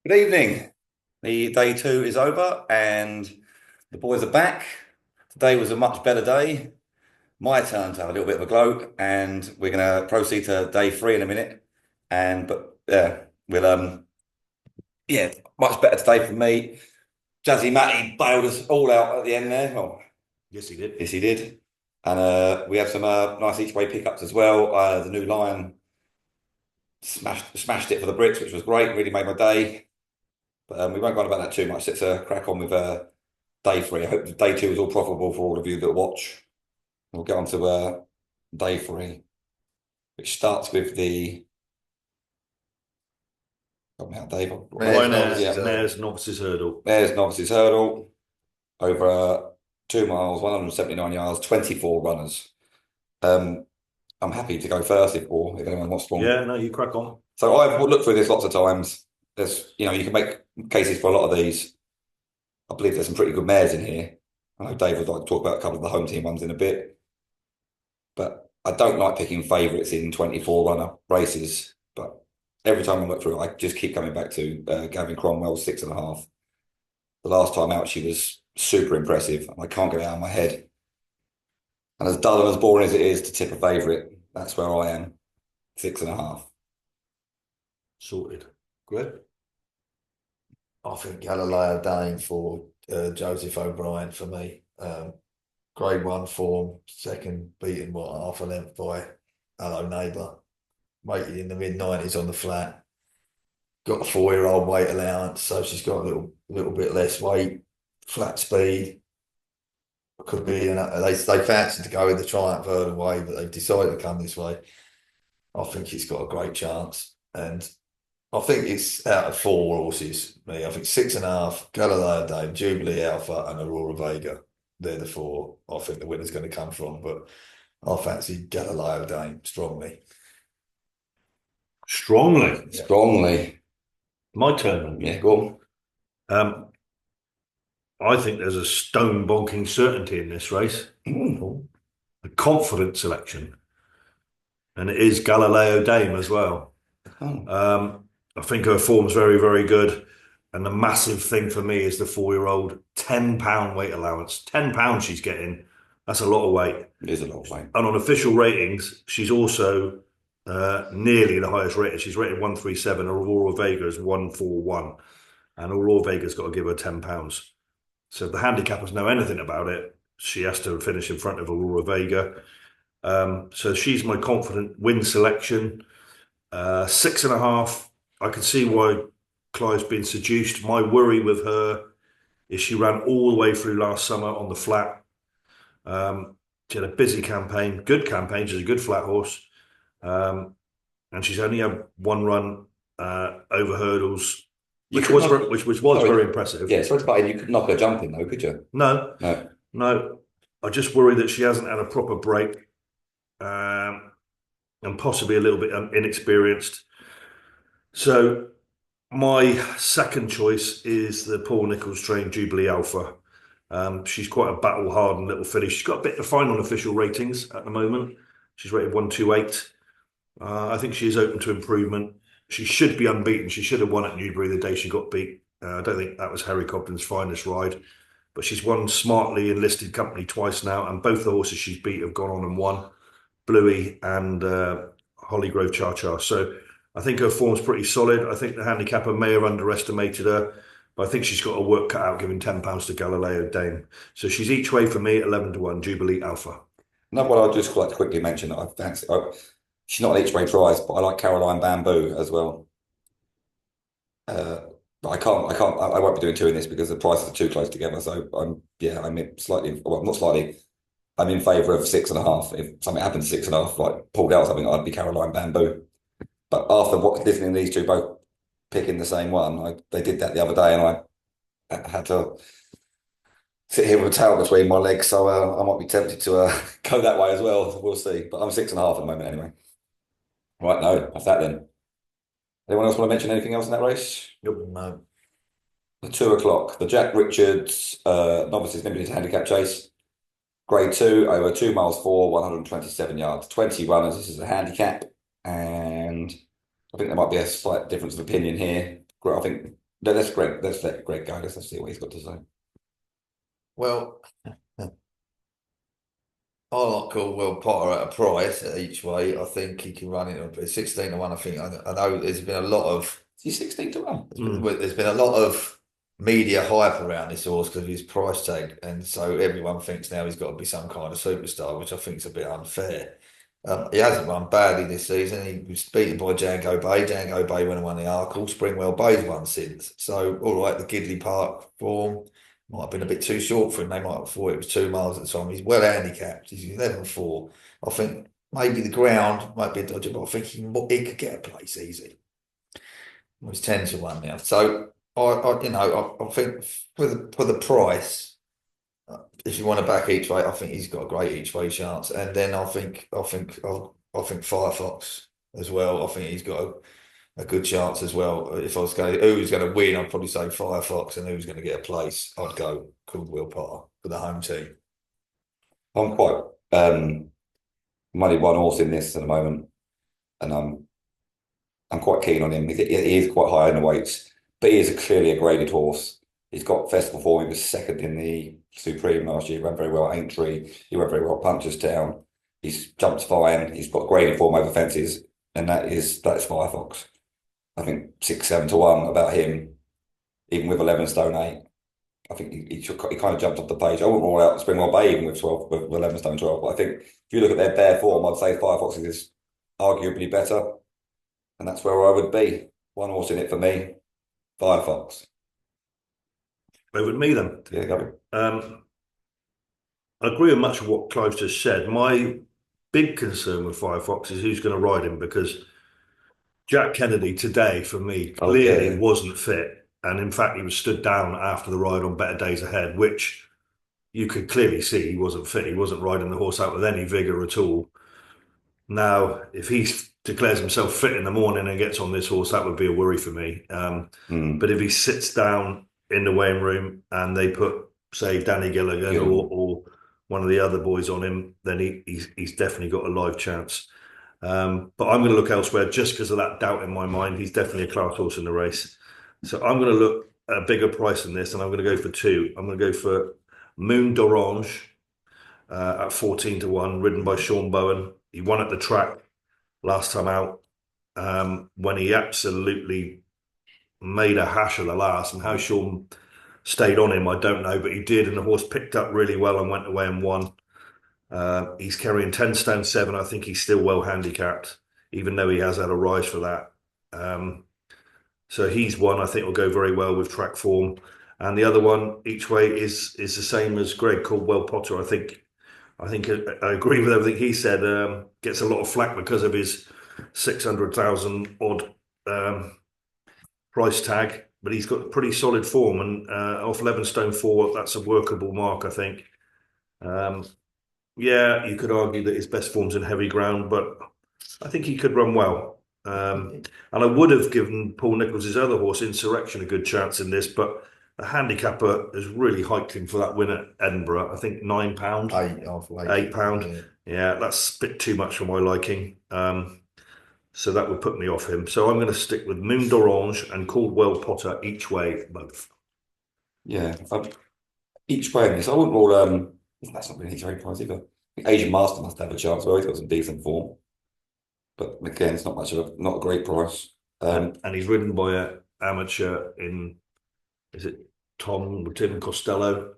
Good evening. The day two is over and the boys are back. Today was a much better day. My turn to have a little bit of a gloat, and we're going to proceed to day three in a minute. But yeah, we'll yeah, much better today for me. Jazzy Matty bailed us all out at the end there. Oh, Yes, he did. yes, he did. And we have some nice each way pickups as well. The new Lion smashed it for the Brits, which was great. Really made my day. But we won't go on about that too much. Let's crack on with day three. I hope day two is all profitable for all of you that watch. We'll get on to day three, which starts with the help me out, Dave. Mares Yeah, Novices Hurdle. there's Novices Hurdle over 2 miles, 179 yards, 24 runners. Um, I'm happy to go first if anyone wants one. Yeah, no, you crack on. So I've looked through this lots of times. You can make cases for a lot of these. I believe there's some pretty good mares in here. I know Dave would like to talk about a couple of the home team ones in a bit, but I don't like picking favourites in 24 runner races. But every time I look through it, I just keep coming back to Gavin Cromwell's 6.5. The last time out, she was super impressive, and I can't get it out of my head. And as dull and as boring as it is to tip a favourite, that's where I am, 6.5. Sorted. Good. I think Galileo Dane for Joseph O'Brien for me. Grade one form, second beaten half a length by Hello Neighbour. Rated in the mid-90s on the flat. Got a 4-year-old weight allowance, so she's got a little bit less weight, flat speed. Could be, they fancied to go in the Triumph Hurdle way, but they've decided to come this way. I think it's got a great chance. And I think it's out of four horses. I think 6.5, Galileo Dame, Jubilee Alpha, and Aurora Vega. They're the four I think the winner's going to come from. But I fancy Galileo Dame strongly. Strongly. Yeah. Strongly. My turn. Yeah, go on. Um, I think there's a stone bonking certainty in this race. Mm. A confident selection. And it is Galileo Dame as well. Oh. I think her form's very, very good. And the massive thing for me is the 4-year-old £10 weight allowance. £10 she's getting. That's a lot of weight. It is a lot of weight. And on official ratings, she's also nearly the highest rated. She's rated 137. Aurora Vega is 141. And Aurora Vega's got to give her £10. So if the handicappers know anything about it, she has to finish in front of Aurora Vega. So she's my confident win selection. 6.5. I can see why Clive's been seduced. My worry with her is she ran all the way through last summer on the flat. She had a busy campaign, good campaign. She's a good flat horse. And she's only had one run over hurdles, which was very impressive. Yeah, sorry to butt in. You could knock her jumping though, could you? No. No. No. I just worry that she hasn't had a proper break, and possibly a little bit inexperienced. So my second choice is the Paul Nicholls trained Jubilee Alpha. She's quite a battle-hardened little filly. She's got a bit to find on official ratings at the moment. She's rated 128. I think she is open to improvement. She should be unbeaten. She should have won at Newbury the day she got beat. I don't think that was Harry Cobden's finest ride, but she's won smartly in listed company twice now, and both the horses she's beat have gone on and won, Bluey and Hollygrove Char Char. So I think her form's pretty solid. I think the handicapper may have underestimated her, but I think she's got her work cut out giving £10 to Galileo Dame. So she's each way for me, 11-1, Jubilee Alpha. No, what I'd just like to quickly mention that I fancy. She's not an each way prize, but I like Caroline Bamboo as well. But I won't be doing two in this because the prices are too close together. So I'm slightly, well, not slightly. I'm in favour of 6.5. If something happened to 6.5, like pulled out something, I'd be Caroline Bamboo. But after listening to these two both picking the same one, they did that the other day, and I had to sit here with a towel between my legs. So I might be tempted to go that way as well. We'll see. But I'm 6.5 at the moment anyway. Right, no, that's that then. Anyone else want to mention anything else in that race? No. The 2 o'clock, the Jack Richards Novices Limited Handicap Chase. Grade 2, over 2 miles 4, 127 yards, 20 runners. This is a handicap. And I think there might be a slight difference of opinion here. I think No, that's Greg. Let's let Greg go. Let's see what he's got to say. Well, I like Caldwell Potter at a price at each way. I think he can run it 16 to 1. I think I know there's been a lot of He's 16 to 1. there's been a lot of media hype around this horse because of his price tag, and so everyone thinks now he's got to be some kind of superstar, which I think is a bit unfair. He hasn't run badly this season. He was beaten by Django Bay. Django Bay went and won the Arkle. Springwell Bay's won since. So, all right, the Gidley Park form might have been a bit too short for him. They might have thought it was 2 miles at the time. He's well handicapped. He's 11-4. I think maybe the ground might be a dodger, but I think he could get a place easy. Well, he's 10 to 1 now. So, I think for the price, if you want to back each way, I think he's got a great each way chance. And then I think Firefox as well. I think he's got a good chance as well. If I was going, who's going to win, I'd probably say Firefox, and who's going to get a place, I'd go Caldwell Potter for the home team. I'm quite I'm only one horse in this at the moment, and I'm quite keen on him. He is quite high in the weights, but he is clearly a graded horse. He's got festival form. He was second in the Supreme last year. He ran very well at Aintree. He went very well at Punchestown. He's jumped fine. He's got graded form over fences, and that's Firefox. I think 6, 7 to 1 about him, even with 11 stone 8. I think he kind of jumped off the page. I wouldn't rule out Springwell Bay even with 12, with 11 stone 12. But I think if you look at their bare form, I'd say Firefox is arguably better, and that's where I would be. One horse in it for me, Firefox. Over to me then. Yeah, go. I agree with much of what Clive just said. My big concern with Firefox is who's going to ride him, because Jack Kennedy today, for me, clearly wasn't fit. And in fact, he was stood down after the ride on Better Days Ahead, which you could clearly see he wasn't fit. He wasn't riding the horse out with any vigour at all. Now, if he declares himself fit in the morning and gets on this horse, that would be a worry for me. But if he sits down in the weighing room and they put, say, Danny Gilligan or one of the other boys on him, then he's definitely got a live chance. But I'm going to look elsewhere just because of that doubt in my mind. He's definitely a class horse in the race. So I'm going to look at a bigger price than this, and I'm going to go for 2. I'm going to go for Moon d'Orange at 14 to 1, ridden by Sean Bowen. He won at the track last time out when he absolutely made a hash of the last, and how Sean stayed on him, I don't know, but he did, and the horse picked up really well and went away and won. He's carrying 10 stone 7. I think he's still well handicapped, even though he has had a rise for that. So he's one I think will go very well with track form. And the other one each way is the same as Greg, Caldwell Potter. I think I agree with everything he said. Gets a lot of flack because of his 600,000 odd price tag, but he's got pretty solid form, and off 11 stone 4, that's a workable mark, I think. Yeah, you could argue that his best form's in heavy ground, but I think he could run well. And I would have given Paul Nicholls' other horse, Insurrection, a good chance in this, but the handicapper has really hiked him for that win at Edinburgh. I think £9. £8. Yeah, that's a bit too much for my liking. So that would put me off him. So I'm going to stick with Moon d'Orange and Caldwell Potter each way, both. Yeah, each way in this, I wouldn't rule. That's not really his very price either. I think Asian Master must have a chance. Well, he's got some decent form, but again, it's not a great price. And he's ridden by an amateur in, is it Tim Costello?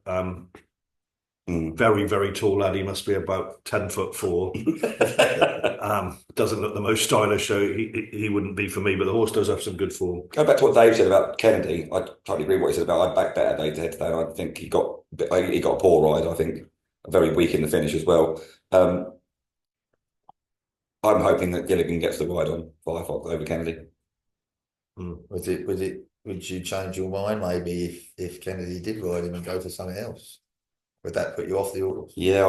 Very, very tall lad. He must be about 10'4". Doesn't look the most stylish, so he wouldn't be for me. But the horse does have some good form. Go back to what Dave said about Kennedy. I totally agree with what he said about. I'd back Better Days Ahead today. I think he got a poor ride. I think very weak in the finish as well. I'm hoping that Gilligan gets the ride on Firefox over Kennedy. Would you change your mind maybe if Kennedy did ride him and go for something else? Would that put you off the orders? Yeah,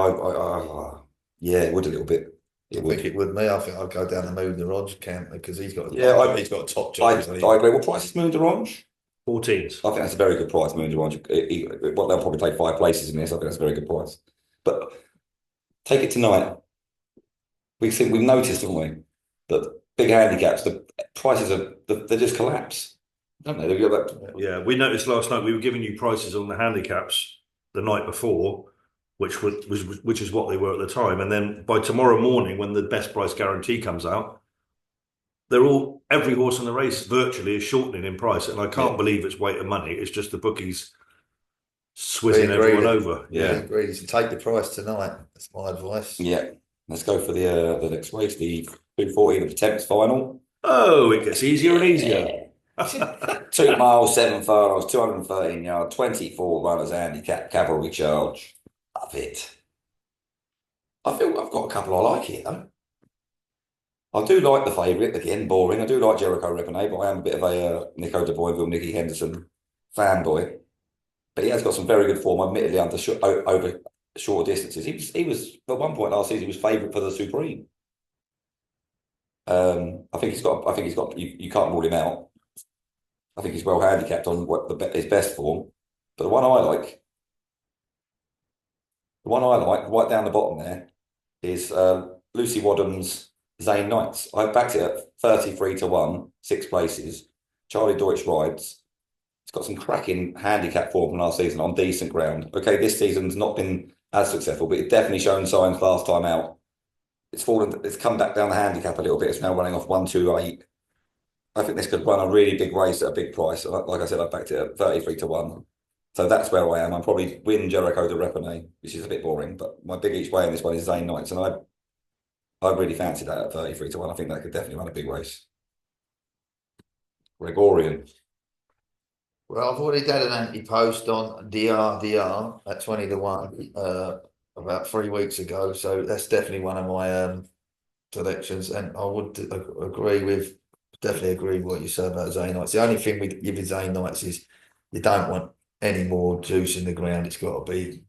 yeah, it would a little bit. I think it would me. I think I'd go down the Moon d'Orange camp because he's got a top job. I agree. What price is Moon d'Orange? 14s. I think that's a very good price, Moon d'Orange. Well, they'll probably take 5 places in this. I think that's a very good price. But take it tonight. We've noticed, haven't we, that big handicaps, the prices they just collapse. don't know. They've got that. Yeah, we noticed last night we were giving you prices on the handicaps the night before, which is what they were at the time. And then by tomorrow morning, when the best price guarantee comes out, every horse in the race virtually is shortening in price. And I can't Yeah. believe it's weight of money. It's just the bookies Be swizzing everyone greedy. over. Be Yeah. greedy. So take the price tonight. That's my advice. Yeah. Let's go for the next race, the 214 of the Temps final. Oh, it gets easier and easier. 2 miles, 7 furlongs, 213 yards, 24 runners, handicap, cavalry charge. Love it. I feel I've got a couple I like here though. I do like the favourite, again, boring. I do like Jericho Repene, but I am a bit of a Nico de Boinville, Nicky Henderson fanboy. But he has got some very good form, admittedly under over shorter distances. He was at one point last season he was favourite for the Supreme. I think he's got. You can't rule him out. I think he's well handicapped on his best form. But the one I like, right down the bottom there, is Lucy Wadham's Zane Knights. I backed it at 33 to 1, 6 places. Charlie Deutsch rides. It's got some cracking handicap form from last season on decent ground. Okay, this season's not been as successful, but it's definitely shown signs last time out. It's come back down the handicap a little bit. It's now running off 128. I think this could run a really big race at a big price. Like I said, I backed it at 33 to 1. So that's where I am. I'm probably win Jericho de Repene, which is a bit boring, but my big each way in this one is Zane Knights, and I really fancy that at 33 to 1. I think that could definitely run a big race. Gregorian. Well, I've already done an anti-post on DRDR at 20 to 1 about 3 weeks ago. So that's definitely one of my selections. And I would definitely agree with what you said about Zane Knights. The only thing we give with Zane Knights is you don't want any more juice in the ground. It's got to be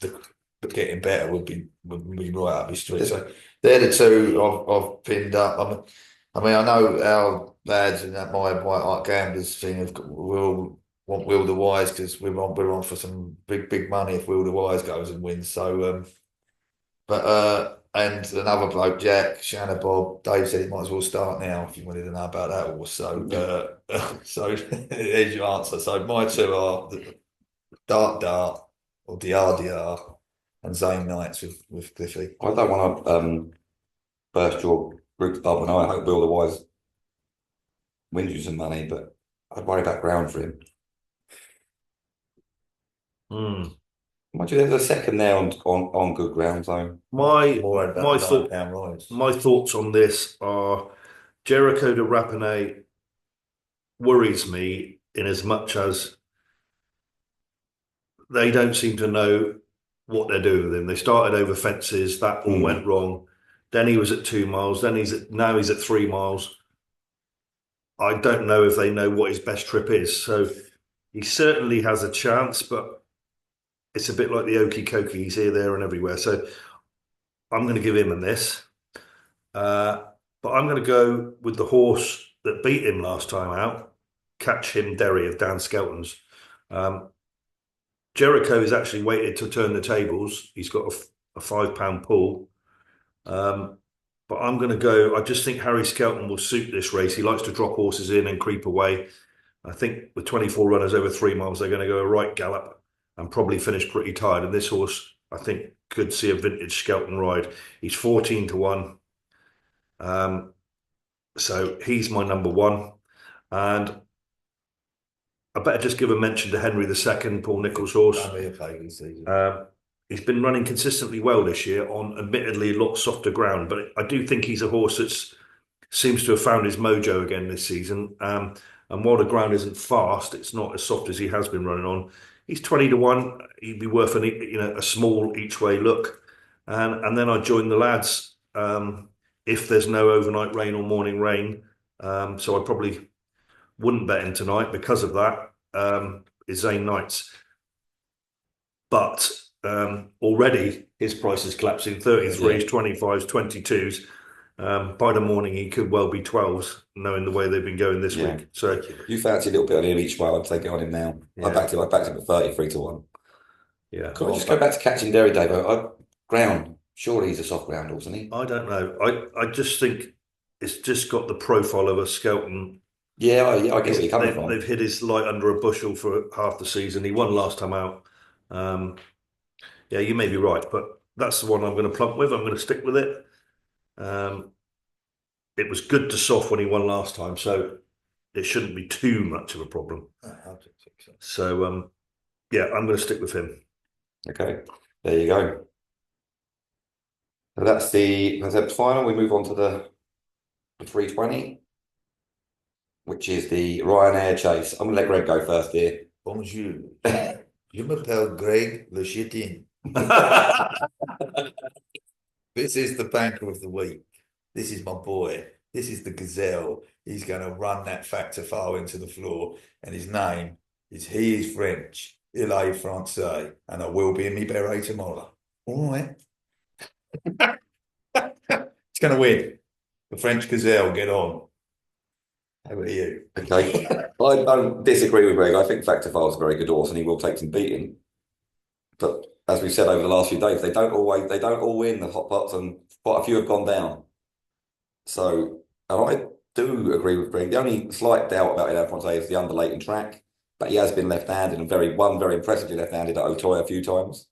getting better would be right up his street. So they're the two I've pinned up. I mean, I know our lads and that my White Hart Gamblers thing will want Will the Wise because we're on for some big money if Will the Wise goes and wins. So, and another bloke, Jack, Shanna Bob, Dave said he might as well start now if you wanted to know about that also. So there's your answer. So my two are Dart or DRDR and Zane Knights with Cliffy. I don't want to burst your group bubble, and I hope Will the Wise wins you some money, but I'd worry about ground for him. Mind you, there's a second there on good ground though. My rides. my thoughts on this are Jericho de Rapine worries me in as much as they don't seem to know what they're doing with him. They started over fences, that all went wrong. Then he was at 2 miles. Now he's at 3 miles. I don't know if they know what his best trip is. So he certainly has a chance, but it's a bit like the Okie Kokie. He's here, there, and everywhere. So I'm going to give him a miss. But I'm going to go with the horse that beat him last time out, Catch Him Derry of Dan Skelton's. Jericho is actually waited to turn the tables. He's got a £5 pull. But I'm going to go. I just think Harry Skelton will suit this race. He likes to drop horses in and creep away. I think with 24 runners over 3 miles, they're going to go a right gallop and probably finish pretty tired. And this horse, I think, could see a vintage Skelton ride. He's 14 to 1. So he's my number one. And I better just give a mention to Henry II, Paul Nicholls' horse. He's been running consistently well this year on admittedly a lot softer ground, but I do think he's a horse that seems to have found his mojo again this season. And while the ground isn't fast, it's not as soft as he has been running on. He's 20 to 1. He'd be worth a small each way look. And then I join the lads if there's no overnight rain or morning rain. So I probably wouldn't bet him tonight because of that. Is Zane Knights. But already his price is collapsing. 33s, 25s, 22s. By the morning, he could well be 12s, knowing the way they've been going this week. So you fancy a little bit on him each way. I'd take it on him now. Yeah. I backed him at 33 to 1. Yeah. Could we just go back to catching Derry, Dave? Ground. Surely he's a soft ground horse, isn't he? I don't know. I just think it's just got the profile of a Skelton Yeah, I get where you're coming from. They've hid his light under a bushel for half the season. He won last time out. Um, yeah, you may be right, but that's the one I'm going to plump with. I'm going to stick with it. Um, it was good to soft when he won last time, so it shouldn't be too much of a problem. I don't think so. So yeah, I'm going to stick with him. Okay, there you go. So that's the final. We move on to the 320, which is the Ryanair Chase. I'm gonna let Greg go first here. Bonjour. Je m'appelle Greg Le Chitin. This is the banker of the week. This is my boy. This is the gazelle. He's going to run that factor file into the floor. And his name is He is French. Il est français. And I will be in me beret tomorrow. All right. It's going to win. The French gazelle, get on. How about you? Okay, I don't disagree with Greg. I think Factor File's a very good horse, and he will take some beating. But as we've said over the last few days, they don't all win the hot pots, and quite a few have gone down. So, and I do agree with Greg. The only slight doubt about El Francais is the underlating track, but he has been left-handed and very impressively left-handed at Otoy a few times.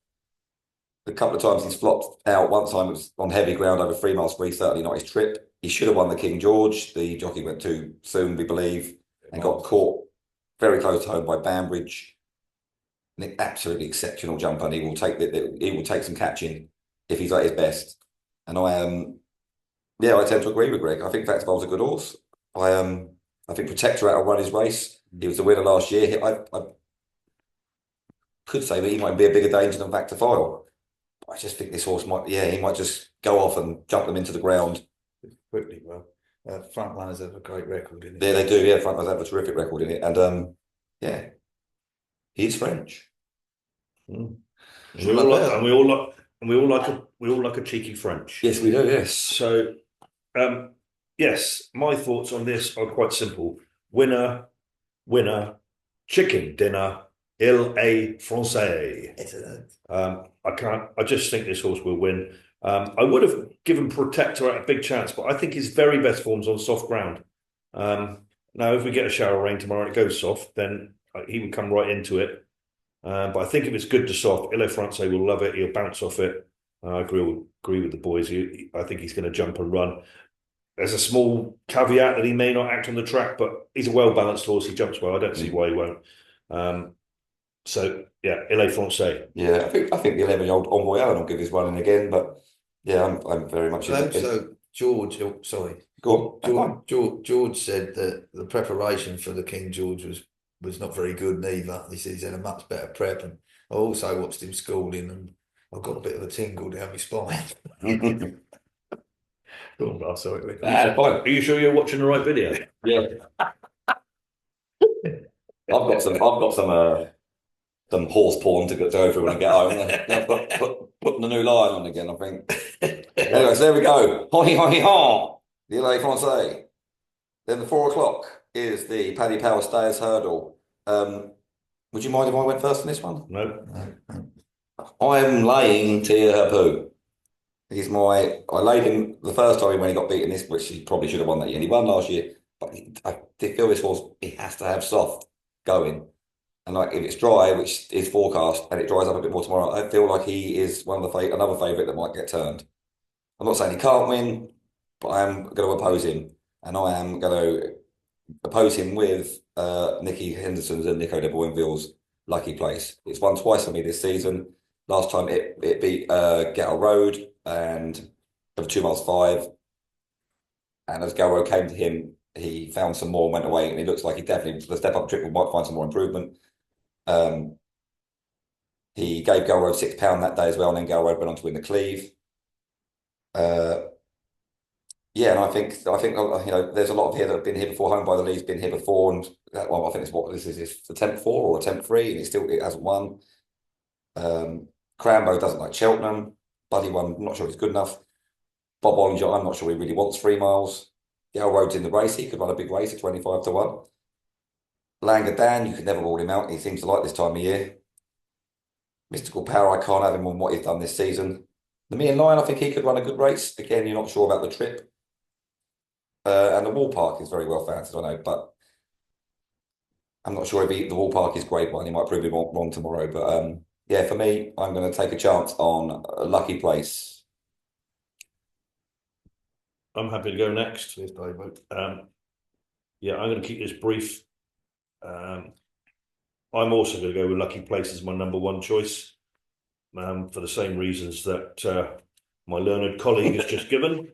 A couple of times he's flopped out. One time it was on heavy ground over 3 mile spree, certainly not his trip. He should have won the King George. The jockey went too soon, we believe, and got caught very close to home by Banbridge. An absolutely exceptional jumper, and he will take some catching if he's at his best. And I tend to agree with Greg. I think Factball's a good horse. I think Protectorate will run his race. He was the winner last year. I could say that he might be a bigger danger than Factor File. I just think this horse he might just go off and jump them into the ground. Quickly, well. Front runners have a great record in it. Yeah, they do. Yeah, front runners have a terrific record in it. And yeah, he's French. Mm. We all like a cheeky French. Yes, we do. Yes. So, yes, my thoughts on this are quite simple. Winner, chicken dinner, il est français. Excellent. I just think this horse will win. I would have given Protectorate a big chance, but I think his very best form's on soft ground. Now, if we get a shower of rain tomorrow and it goes soft, then he would come right into it. But I think if it's good to soft, Il est Francais will love it. He'll bounce off it. I agree with the boys. I think he's going to jump and run. There's a small caveat that he may not act on the track, but he's a well-balanced horse. He jumps well. I don't see why he won't. So, yeah, Il est Francais. Yeah, I think the 11-year-old Envoy Allen will give his running again, but yeah, I'm very much. So George, sorry, go on. George said that the preparation for the King George was not very good neither. He said he's had a much better prep, and I also watched him schooling, and I've got a bit of a tingle down my spine. Oh, sorry. Are you sure you're watching the right video? Yeah. I've got some horse porn to go through when I get home. Putting the new line on again, I think. Anyway, so there we go. Hoi, hoi, ha! The Il Francais. Then the 4 o'clock is the Paddy Power Stayers Hurdle. Would you mind if I went first on this one? No. I'm laying Tia Hapu. I laid him the first time when he got beaten this, which he probably should have won that year. And he won last year, but I feel this horse, he has to have soft going. And like if it's dry, which is forecast, and it dries up a bit more tomorrow, I feel like he is another favourite that might get turned. I'm not saying he can't win, but I am going to oppose him, and I am going to oppose him with Nicky Henderson's and Nico de Boinville's Lucky Place. It's won twice for me this season. Last time it beat Gettle Road and over 2 miles 5. And as Galro came to him, he found some more and went away, and he looks like he definitely the step up trip might find some more improvement. He gave Galroad £6 that day as well, and then Galroad went on to win the Cleve. Yeah, and I think there's a lot of here that have been here before. Home by the Lee's been here before, and I think this is his attempt 4 or attempt 3, and it hasn't won. Crambo doesn't like Cheltenham. Buddy won, I'm not sure he's good enough. Bob Ollinger, I'm not sure he really wants 3 miles. Galroad's in the race, he could run a big race at 25 to 1. Langer Dan, you could never rule him out. He seems to like this time of year. Mystical Power, I can't have him on what he's done this season. The Me and Lion, I think he could run a good race. Again, you're not sure about the trip. And the Wall Park is very well fancied, I know. But I'm not sure if the Wall Park is Grade 1. He might prove me wrong tomorrow. But yeah, for me, I'm going to take a chance on a Lucky Place. I'm happy to go next. Cheers, David. Yeah, I'm going to keep this brief. I'm also going to go with Lucky Place as my number one choice, for the same reasons that my learned colleague has just given.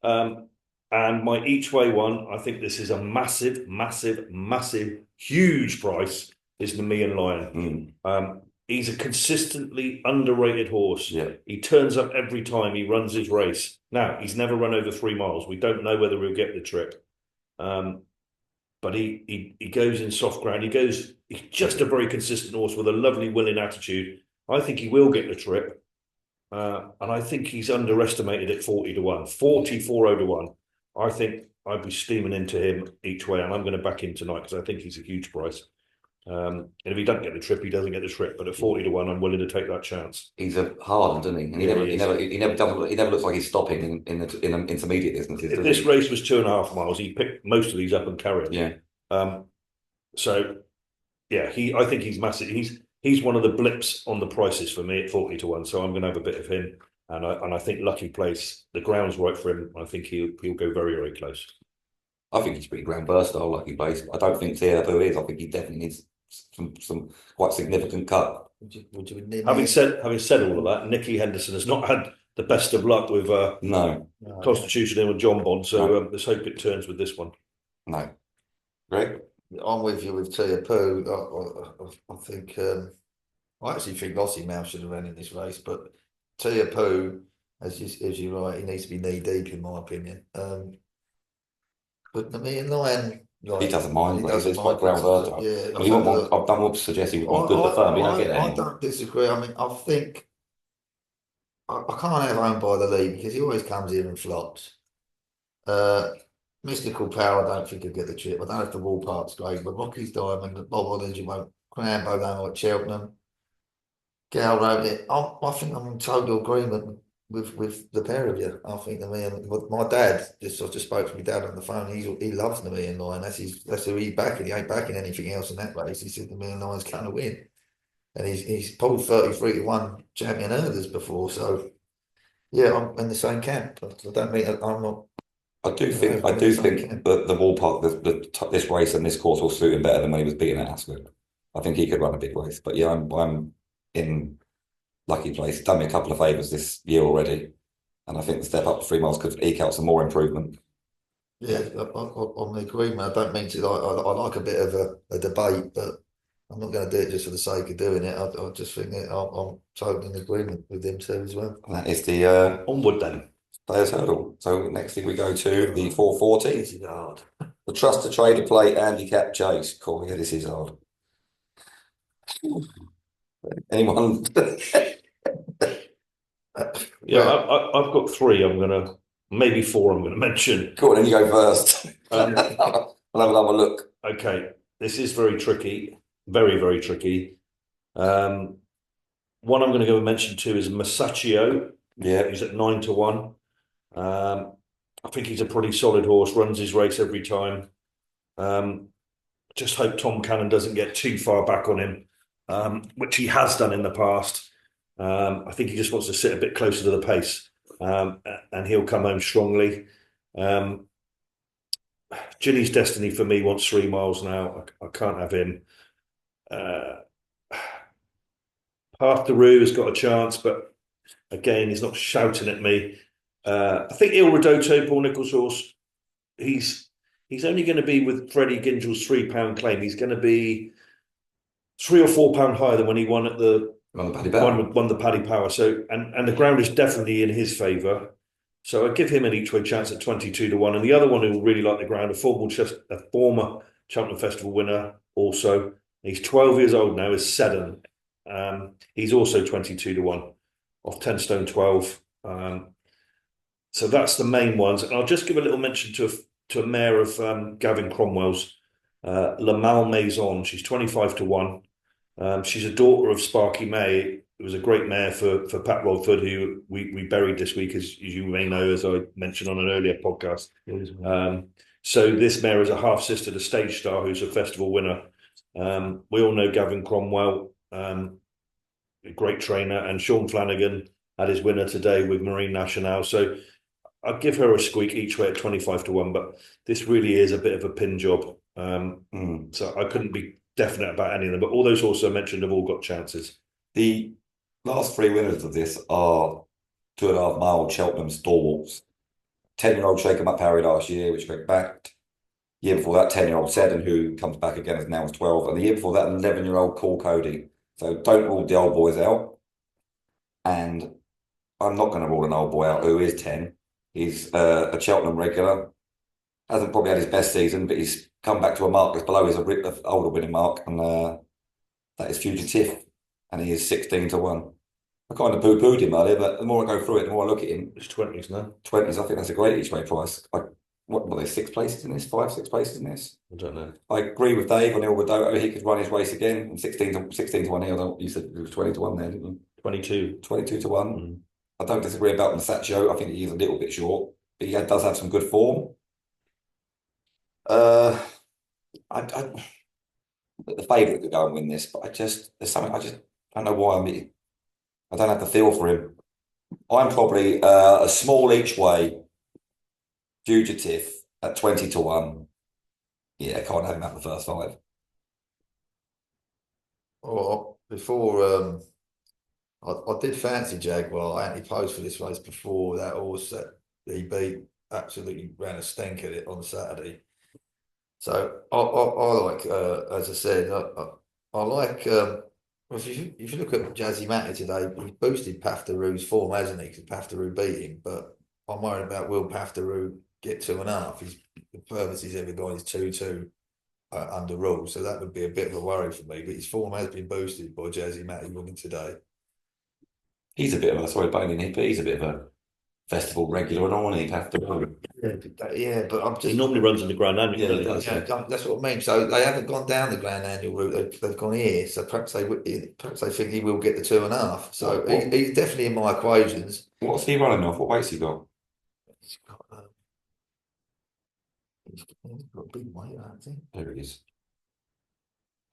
And my each way one, I think this is a massive, massive, massive, huge price, is the Me and Lion. He's a consistently underrated horse. Yeah. He turns up every time he runs his race. Now, he's never run over 3 miles. We don't know whether he'll get the trip. But he goes in soft ground. He's just a very consistent horse with a lovely willing attitude. I think he will get the trip. And I think he's underestimated at 40 to 1, 44 to 1. I think I'd be steaming into him each way, and I'm going to back him tonight because I think he's a huge price. And if he doesn't get the trip, he doesn't get the trip. But at 40 to 1, I'm willing to take that chance. He's a hard one, doesn't he? And he never looks like he's stopping in the intermediate distances. If this race was 2.5 miles, he picked most of these up and carried them. Yeah. So yeah, I think he's massive. He's one of the blips on the prices for me at 40 to 1. So I'm going to have a bit of him. And I think Lucky Place, the ground's right for him. I think he'll go very, very close. I think he's pretty ground versatile, Lucky Place. I don't think TFO is. I think he definitely needs some quite significant cut. Having said all of that, Nicky Henderson has not had the best of luck with no Constitution with John Bond. So let's hope it turns with this one. No. Greg? I'm with you with Tia Poo. I think I actually think Lossy Mouth should have ran in this race, but Tia Poo, as you're right, he needs to be knee deep in my opinion. But the Me and Lion, he doesn't mind. He's quite ground versatile. Yeah, I don't want to suggest he would want good the firm. You don't get that. I don't disagree. I mean, I think I can't have home by the lead because he always comes in and flops. Mystical Power, I don't think he'll get the trip. I don't know if the Wall Park's great, but Rocky's Diamond, Bob Ollins, won't. Crambo, don't like Cheltenham. Gal wrote it. I think I'm in total agreement with the pair of you. I think my dad I just spoke to my dad on the phone. He loves the Me and Lion. That's who he's backing. He ain't backing anything else in that race. He said the Me and Lion's going to win, and he's pulled 33 to 1 champion hurdles before. So yeah, I'm in the same camp. I don't mean I'm not. I do think that the Wall Park, this race and this course will suit him better than when he was beating at Ascot. I think he could run a big race. But yeah, I'm in Lucky Place. Done me a couple of favours this year already, and I think the step up to 3 miles could eke out some more improvement. Yeah, I'm in agreement. I don't mean to. I like a bit of a debate, but I'm not going to do it just for the sake of doing it. I just think that I'm totally in agreement with them too as well. And that is the onward then. Players Hurdle. So next thing we go to the 440. This is hard. The Trust to Trader Play Handicap Chase. Cool. Yeah, this is hard. Anyone? Yeah, I've got 3. Maybe 4. I'm gonna mention. Cool. Then you go first. I'll have another look. Okay, this is very tricky. Very, very tricky. One I'm going to go and mention too is Masaccio. Yeah, he's at 9 to 1. I think he's a pretty solid horse. Runs his race every time. Just hope Tom Cannon doesn't get too far back on him, which he has done in the past. I think he just wants to sit a bit closer to the pace, and he'll come home strongly. Ginny's Destiny for me wants 3 miles now. I can't have him. Path to Rue has got a chance, but again, he's not shouting at me. I think Il Ridotto, Paul Nicholls' horse, he's only going to be with Freddie Gingell's £3 claim. He's going to be £3 or £4 higher than when he won at won the Paddy Power. So and the ground is definitely in his favour. So I give him an each way chance at 22 to 1. And the other one who will really like the ground, a former Cheltenham Festival winner, also. He's 12 years old now, is Seddon. He's also 22 to 1 off 10 stone 12. So that's the main ones. And I'll just give a little mention to a mare of Gavin Cromwell's, La Malmaison. She's 25 to 1. She's a daughter of Sparky May. It was a great mare for Pat Rodford, who we buried this week, as you may know, as I mentioned on an earlier podcast. So this mare is a half sister to Stage Star, who's a festival winner. We all know Gavin Cromwell, a great trainer, and Sean Flanagan had his winner today with Marine Nationale. So I'd give her a squeak each way at 25 to 1, but this really is a bit of a pin job. So I couldn't be definite about any of them, but all those horses I mentioned have all got chances. The last three winners of this are 2.5 mile Cheltenham Stalwarts. 10-year-old Shake 'em Up Harry last year, which got backed. Year before that, 10-year-old Seddon, who comes back again as now is 12. And the year before that, 11-year-old Cool Cody. So don't rule the old boys out. And I'm not going to rule an old boy out who is 10. He's a Cheltenham regular. Hasn't probably had his best season, but he's come back to a mark that's below his older winning mark. And that is Fugitive. And he is 16 to 1. I kind of poo-pooed him earlier, but the more I go through it, the more I look at him. It's 20s now. 20s, I think that's a great each way price. What were there, 6 places in this? 5, 6 places in this? I don't know. I agree with Dave on Ilvadoto. He could run his race again. And 16 to 1 here. You said it was 20 to 1 there, didn't you? 22. 22 to 1. I don't disagree about Masaccio. I think he's a little bit short, but he does have some good form. I the favourite could go and win this, but there's something I just don't know why I don't have the feel for him. I'm probably a small each way Fugitive at 20 to 1. Yeah, can't have him at the first 5. Well, before I did fancy Jaguar. I actually posed for this race before that horse that he beat. Absolutely ran a stink at it on Saturday. So I like, as I said, I like. If you look at Jazzy Matty today, he boosted Paftarou's form, hasn't he? Because Paftarou beat him, but I'm worried about will Paftarou get 2.5. The furthest he's ever gone is 2-2 under rules, so that would be a bit of a worry for me. But his form has been boosted by Jazzy Matty winning today. He's a bit of a but he's a bit of a festival regular and all, he'd have to. Yeah, but I'm He just. normally runs in the Grand Annual, Yeah, doesn't he he? does. Yeah, that's what I mean. So they haven't gone down the Grand Annual route; they've gone here. So perhaps they think he will get the 2.5. So he's definitely in my equations. What's he running off? What weight's he got? He's got, he's got a big weight, I think. There he is.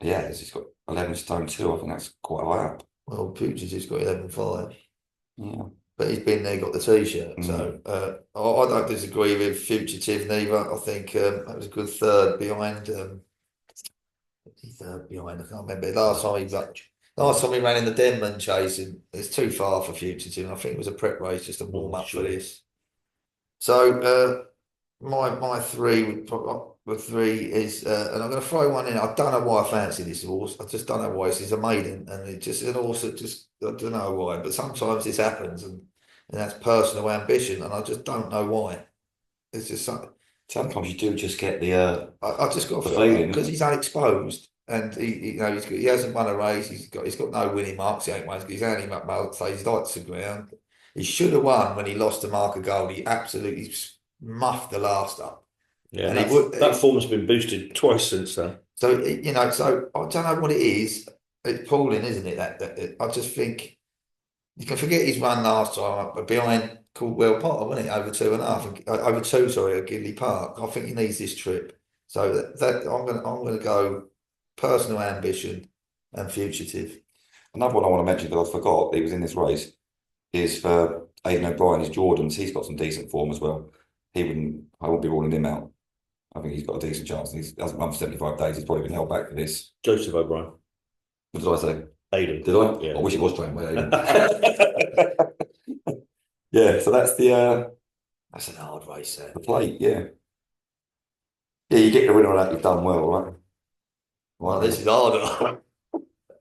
Yeah, he's got 11 stone 2. I think that's quite high up. Well, Pucci's just got 11.5. Yeah. But he's been there, got the t-shirt. So I don't disagree with Fugitive neither. I think that was a good third behind. Third behind. I can't remember. Last time he ran in the Denman chase, and it's too far for Fugitive. I think it was a prep race, just a warm up for this. So my three with three is, and I'm going to throw one in. I don't know why I fancy this horse. I just don't know why. It's a maiden, and it's just an horse that just I don't know why. But sometimes this happens, and that's personal ambition, and I just don't know why. It's just something. Sometimes you do just get the I just got to the feel feeling because he's unexposed, and he hasn't won a race. He's got no winning marks. He ain't won. He's only up so he's like to the ground. He should have won when he lost to Mark of Gold. He absolutely muffed the last up. Yeah, and that form's been boosted twice since then. So so I don't know what it is. It's appalling, isn't it? That I just think you can forget he's run last time behind Caldwell Potter, wasn't it? Over 2.5, over 2, sorry, at Gidley Park. I think he needs this trip. So that I'm gonna go personal ambition and Fugitive. Another one I want to mention because I forgot he was in this race is for Aidan O'Brien, is Jordan's. He's got some decent form as well. I won't be ruling him out. I think he's got a decent chance. He hasn't run for 75 days. He's probably been held back for this. Joseph O'Brien. What did I say? Aidan. Did I? Yeah. I wish it was trained by Aidan. Yeah, so that's That's an hard race there. the plate, yeah. Yeah, you get the winner of that, you've done well, right? Well, this is harder.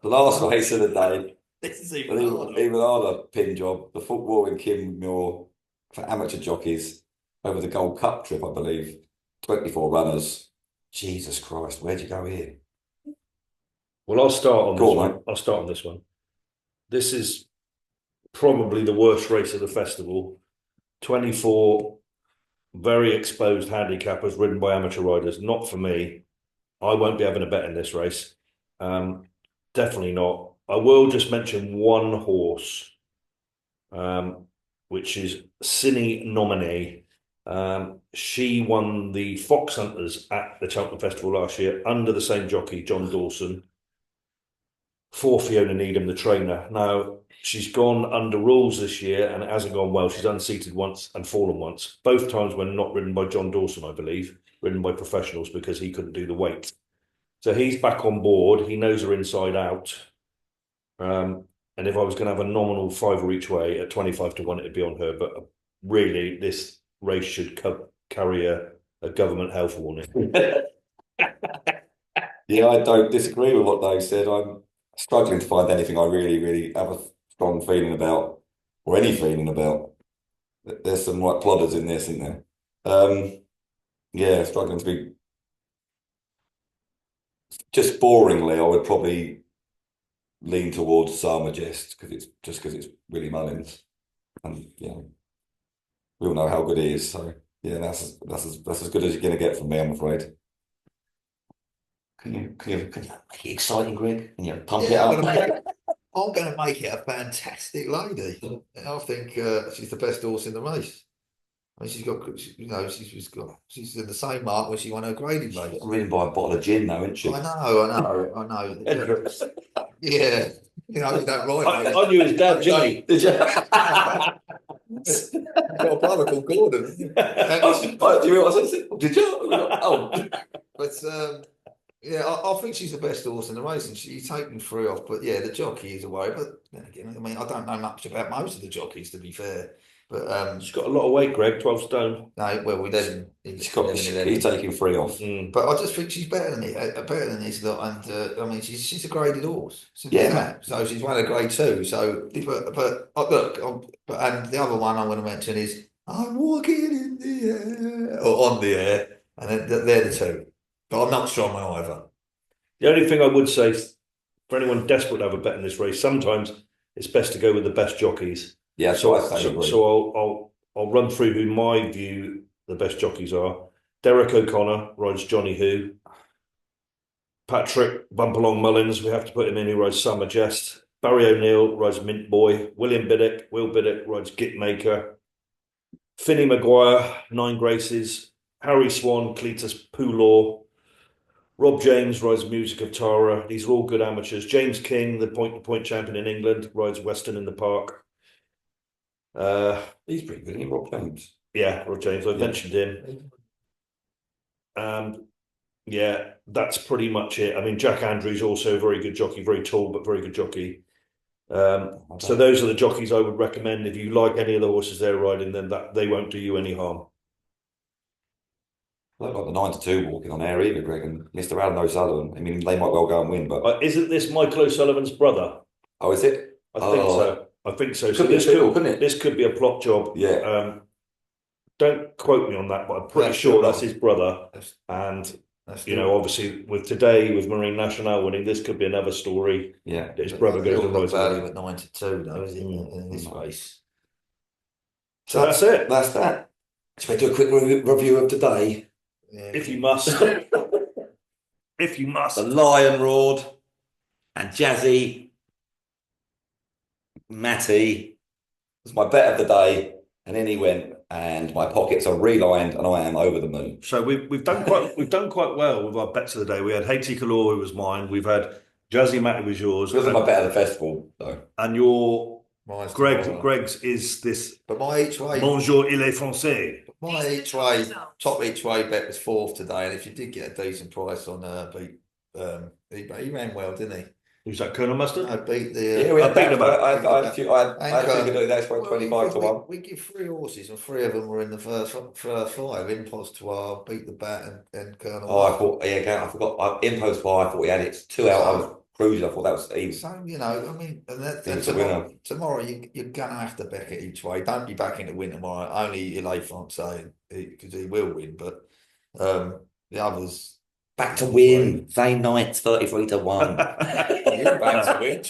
The last race of the day, This is even harder pin job, the football in Kim Muir for amateur jockeys over the Gold Cup trip, I believe. 24 runners. Jesus Christ, where'd you go here? Well, I'll start on Go this on, one. mate. I'll start on this one. This is probably the worst race of the festival. 24 very exposed handicappers ridden by amateur riders. Not for me. I won't be having a bet in this race. Definitely not. I will just mention one horse, which is Cine Nominee. She won the Fox Hunters at the Cheltenham Festival last year under the same jockey, John Dawson, for Fiona Needham, the trainer. Now, she's gone under rules this year and it hasn't gone well. She's unseated once and fallen once. Both times when not ridden by John Dawson, I believe, ridden by professionals because he couldn't do the weight. So he's back on board. He knows her inside out. And if I was going to have a nominal fiver each way at 25 to 1, it'd be on her. But really, this race should carry a government health warning. Yeah, I don't disagree with what they said. I'm struggling to find anything I really, really have a strong feeling about, or any feeling about. There's some right plodders in this, isn't there? Yeah, struggling to be. Just boringly, I would probably lean towards Sama because it's Willie Mullins, and yeah, we all know how good he is. So yeah, that's as good as you're going to get from me, I'm afraid. Can you make it exciting, Greg? Can you pump it up? I'm going to make it a fantastic lady. I think she's the best horse in the race. I mean, she's in the same mark where she won her grading race. Ridden by a bottle of gin, though, isn't she? I know. Yeah, you don't ride. I knew his dad, Jimmy. Did you? I've got a brother called Gordon. Do you know what I said? Did you? Oh, but yeah, I think she's the best horse in the race, and she's taken 3 off. But yeah, the jockey is away. But then again, I mean, I don't know much about most of the jockeys, to be fair. But she's got a lot of weight, Greg, 12 stone. No, well, we didn't. he's taking 3 off. But I just think she's better than this lot, and I mean, she's a graded horse. Yeah. So she's won a grade 2. So, but look, and the other one I'm going to mention is I'm walking in the air or on the air, and then they're the 2. But I'm not strong on either. The only thing I would say for anyone desperate to have a bet in this race, sometimes it's best to go with the best jockeys. Yeah, so I'll run through who my view the best jockeys are. Derek O'Connor rides Johnny Who. Patrick Bumpalong Mullins, we have to put him in, who rides Summer Jest. Barry O'Neill rides Mint Boy. Will Biddick rides Gitmaker. Finney Maguire, 9 Graces. Harry Swan, Cletus Poulaw. Rob James rides Music of Tara. These are all good amateurs. James King, the point-to-point champion in England, rides Western in the Park. He's pretty good, isn't he, Rob James? Yeah, Rob James. I mentioned him. Yeah, that's pretty much it. I mean, Jack Andrews also a very good jockey, very tall but very good jockey. So those are the jockeys I would recommend if you like any of the horses they're riding. Then they won't do you any harm. I don't like the 9 to 2 walking on air either, Greg, and Mr. Adam O'Sullivan. I mean, they might well go and win, but isn't this Michael O'Sullivan's brother? Oh, is it? I think so. I think so. So this could be a plot job. Yeah. Don't quote me on that, but I'm pretty sure that's his brother. And obviously with today with Marine Nationale winning, this could be another story. Yeah. That his brother goes and rides value at 9 to 2, though, is in this race. So that's it. That's that. Should we do a quick review of today? Yeah. If you must. If you must. The Lion roared, and Jazzy, Matty was my bet of the day, and in he went, and my pockets are relined, and I am over the moon. So we've done quite well with our bets of the day. We had Haiti Kalor, who was mine. We've had Jazzy Matty was yours. It wasn't my bet of the festival, though. And your Mine's Greg's is this. But my each way. Bonjour, il est français. My each way, top each way bet was 4th today, and if you did get a decent price on he ran well, didn't he? Who's that, Colonel Mustard? I beat the. Yeah, we had beat him up. I had to that's for 25 to 1. We give 3 horses, and 3 of them were in the first 5. Impostoir, Beat the Bat, and Colonel. Oh, I forgot. Impostoir, I thought we had it 2 out. I was cruising. I thought that was even. So I mean, and tomorrow you're gonna have to back it each way. Don't be backing to win tomorrow. Only Il Francais because he will win, but the others. Back to win. Same night, 33 to 1. Back to win.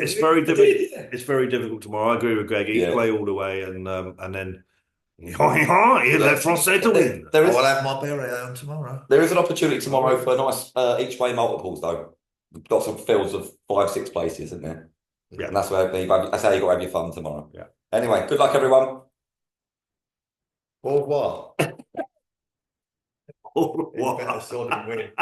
It's very difficult. It's very difficult tomorrow. I agree with Greg. He'd play all the way, and then Il est français to win. I'll have my beret on tomorrow. There is an opportunity tomorrow for nice each way multiples, though. We've got some fields of 5-6 places, isn't there? Yeah, and that's how you got to have your fun tomorrow. Yeah. Anyway, good luck, everyone. Au revoir. Au revoir. He better sod him win.